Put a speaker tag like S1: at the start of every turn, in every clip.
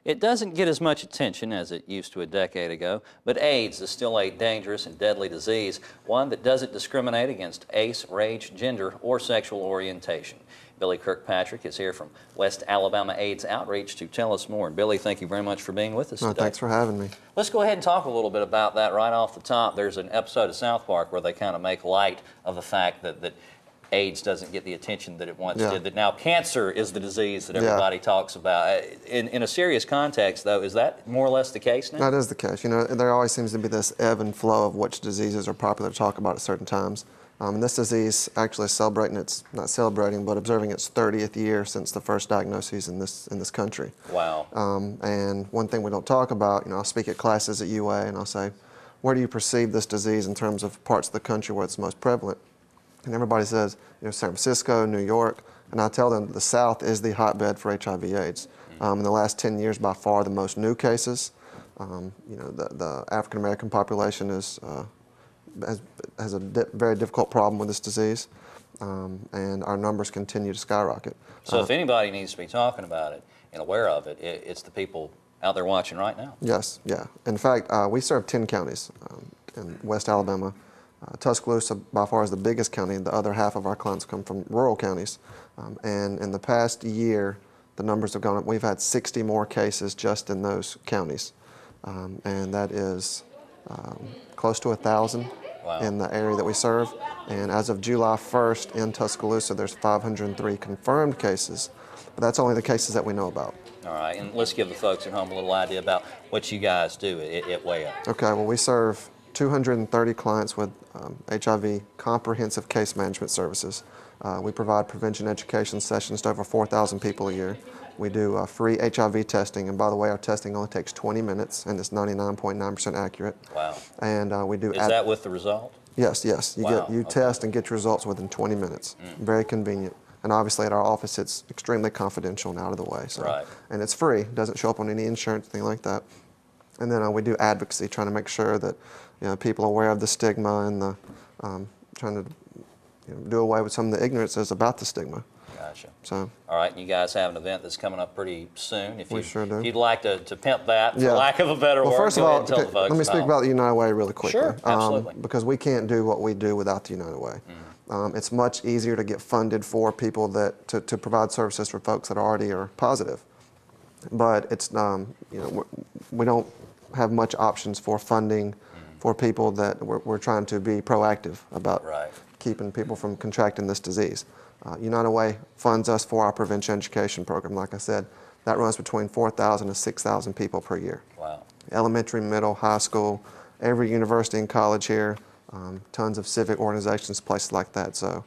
S1: It doesn't get as much attention as it used to a decade ago, but AIDS is still a dangerous and deadly disease, one that doesn't discriminate against race, gender, or sexual orientation. Billy Kirkpatrick is here from West Alabama AIDS Outreach to tell us more. And Billy, thank you very much for being with us today.
S2: Thanks for having me.
S1: Let's go ahead and talk a little bit about that right off the top. There's an episode of South Park where they kind of make light of the fact that AIDS doesn't get the attention that it once did, that now cancer is the disease that everybody talks about. In a serious context, though, is that more or less the case now?
S2: That is the case. You know, there always seems to be this ebb and flow of which diseases are popular to talk about at certain times. And this disease actually is celebrating not celebrating, but observing its 30th year since the first diagnoses in this country.
S1: Wow.
S2: And one thing we don't talk about, you know, I'll speak at classes at UA and I'll say, where do you perceive this disease in terms of parts of the country where it's most prevalent? And everybody says, you know, San Francisco, New York, and I tell them the South is the hotbed for HIV/AIDS. In the last 10 years, by far the most new cases. You know, the African American population has a very difficult problem with this disease, and our numbers continue to skyrocket.
S1: So if anybody needs to be talking about it and aware of it, it's the people out there watching right now.
S2: Yes, yeah. In fact, we serve 10 counties in West Alabama. Tuscaloosa by far is the biggest county. The other half of our clients come from rural counties. And in the past year, the numbers have gone up. We've had 60 more cases just in those counties. And that is close to 1,000 in the area that we serve. And as of July 1st in Tuscaloosa, there's 503 confirmed cases. But that's only the cases that we know about.
S1: All right, and let's give the folks at home a little idea about what you guys do at WAAO.
S2: Okay, well, we serve 230 clients with HIV comprehensive case management services. We provide prevention education sessions to over 4,000 people a year. We do free HIV testing, and by the way, our testing only takes 20 minutes, and it's 99.9% accurate.
S1: Wow.
S2: And we do.
S1: Is that with the result?
S2: Yes, yes. You test and get your results within 20 minutes. Very convenient. And obviously at our office, it's extremely confidential and out of the way. So, and it's free. It doesn't show up on any insurance, thing like that. And then we do advocacy, trying to make sure that people are aware of the stigma and the trying to do away with some of the ignorances about the stigma.
S1: Gotcha.
S2: So,
S1: all right, and you guys have an event that's coming up pretty soon.
S2: We sure do.
S1: If you'd like to pimp that, for lack of a better word,
S2: first of all,
S1: tell the folks.
S2: let me speak about the United Way really quickly.
S1: Sure, absolutely.
S2: Because we can't do what we do without the United Way. It's much easier to get funded for people to provide services for folks that already are positive. But it's we don't have much options for funding for people that we're trying to be proactive about keeping people from contracting this disease. United Way funds us for our prevention education program. Like I said, that runs between 4,000 to 6,000 people per year.
S1: Wow.
S2: Elementary, middle, high school, every university and college here, tons of civic organizations, places like that. So,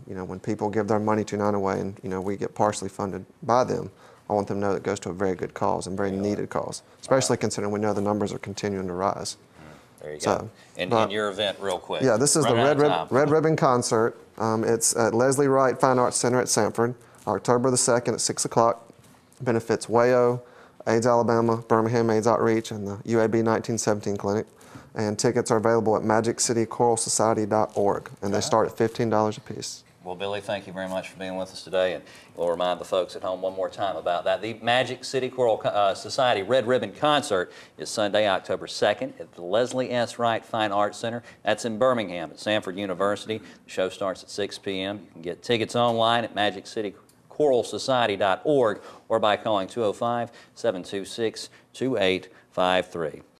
S2: when people give their money to United Way and, we get partially funded by them, I want them to know that it goes to a very good cause and very needed cause, especially considering we know the numbers are continuing to rise.
S1: There you go. And your event, real quick.
S2: Yeah, this is the Red Ribbon Concert. It's at Leslie Wright Fine Arts Center at Sanford, October the 2nd at 6 o'clock. Benefits WAAO, AIDS Alabama, Birmingham AIDS Outreach, and the UAB 1917 Clinic. And tickets are available at MagicCityChoralSociety.org, and they start at $15 a piece.
S1: Well, Billy, thank you very much for being with us today, and we'll remind the folks at home one more time about that. The Magic City Choral Society Red Ribbon Concert is Sunday, October 2nd at the Leslie S. Wright Fine Arts Center. That's in Birmingham at Sanford University. The show starts at 6 p.m. You can get tickets online at MagicCityChoralSociety.org or by calling 205-726-2853.